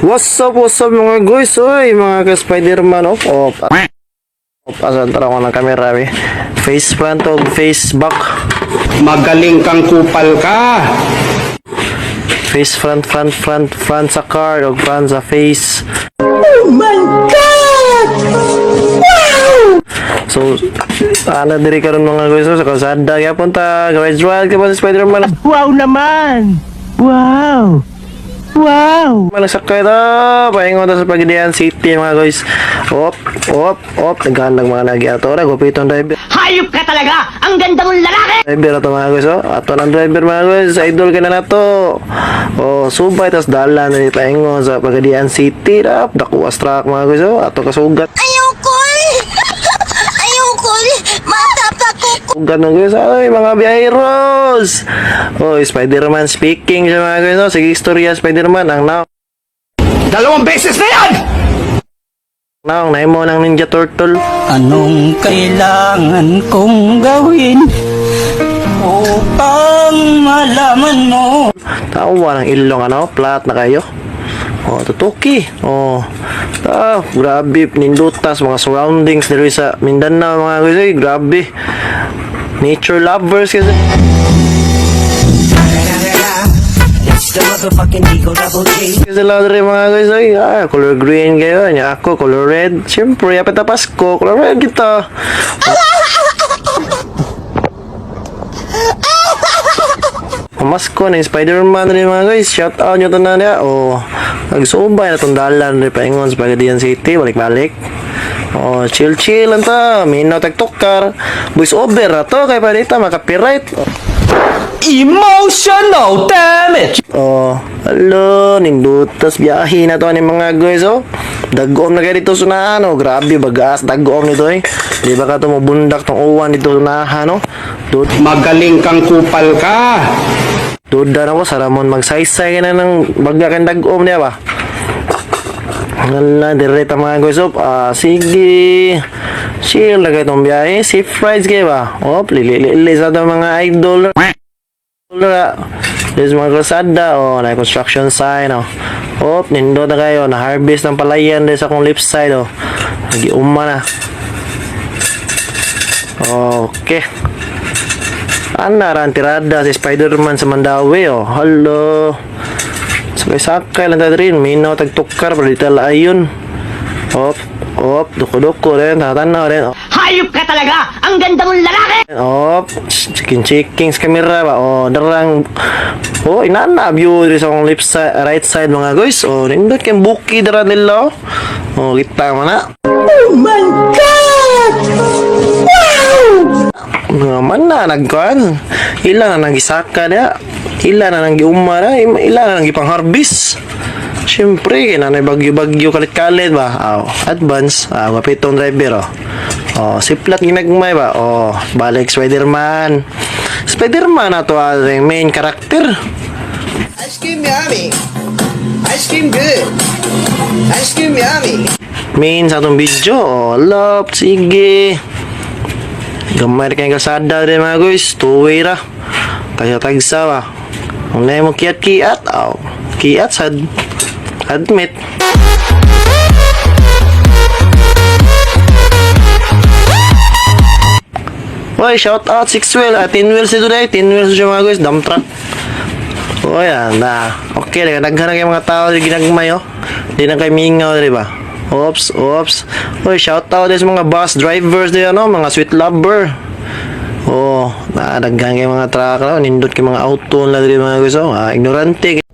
What's up mga guys? Oy, mga ka-Spider-Man. Pasan tara ko ng camera. Face front o face back. Magaling kang kupal ka. Face front sa car o front sa face. Oh my God! Wow! So, diri karon mga guys sa kalsada. Kaya punta, garage ride ka ba sa Spider-Man? Wow naman! Wow! Wow! Malagsakay na, pahingon na sa Pagadian City mga guys. Naghahanap mga lagi ato na, gupitong driver. Hayop ka talaga! Ang ganda mong lalaki! Driver ato mga guys, ato ng driver mga guys, idol ka na to. Subay, tas dalan na pahingon sa Pagadian City, dakuwas truck mga guys, ato kasugat. Ayoko! Ayoko! Matapa ko! Sugat mga guys, ay mga biyaheros. Spider-Man speaking siya mga guys, sige istorya Spider-Man, ang Dalawang beses na yan! naimo ng Ninja Turtle. Anong kailangan kong gawin upang malaman mo? Tawa ng ilong flat na kayo. Tutuki. Grabe, nindutas mga surroundings dito sa Mindanao mga guys, grabe. Nature lovers kasi. Kasi lang rin mga guys, color green kayo, ako color red. Siyempre, yapit na Pasko, color red kita. Pamasko na yung Spider-Man rin mga guys. Shout out nyo ito na niya. Nagsubay na itong dalan rin paingon sa Pagadian City. Balik-balik. Chill lang ta. Minaw tagtukar. Voice over na to. Kaya pa dito makapiright. Emotional damage! Hello. Nindutas biyahe na to ni mga guys. Dagom na kayo dito sunahan. Grabe bagas. Dagom nito Di ba ka ito mabundak tong uwan dito sunahan. Magaling kang kupal ka. Duda na ko sa Ramon magsaysay na ng baga kang dagom niya ba? Wala, direta mga guys. Sige. Chill na kayo itong biyahe. Safe rides kayo ba? Lili sa itong mga idol. There's mga kalsada. Na construction sign. Nindo na kayo. Na-harvest ng palayan din sa akong left side. Nag-iuma na. Okay. Ran tirada si Spider-Man sa Mandawi. Hello. Sakay lang tayo rin. Minaw tagtukar. Pradita layon. Duko-duko rin. Tatanaw rin. Hayop ka talaga! Ang ganda mong lalaki! Checking sa camera ba? Darang. Inana view rin sa akong left side, right side mga guys. Nindot kayong buki dara nila. Kita mo na. Oh my God! Wow! Naman na nagkuhan. Ilan na nagisaka na. Ilan na nagiuma na. Ilan na nagipang-harvest. Siyempre, kinanay bagyo-bagyo kalit-kalit ba? Advance. Wapitong driver siplat ginagmay ba? Balik Spider-Man. Spider-Man na to yung main character. Ice cream yummy. Ice cream good. Ice cream yummy. Main sa itong video. Love, sige. Gamay na kayong kalsada rin mga guys. Two-way ra. Kaya tagsa ba? Kung na mo kiat-kiat. Kiat sad. Admit. Shout out 6 wheel. 10 wheels ito dahil. 10 wheels siya mga guys. Dump truck. Yan na. Okay, naghanap kayo mga tao ginagmay Hindi na kayo mingaw rin ba? Oops. Shout out sa mga bus drivers din mga sweet lover. Naghanap kayo mga truck nindot kayo mga auto na rin mga guys. Ignorante.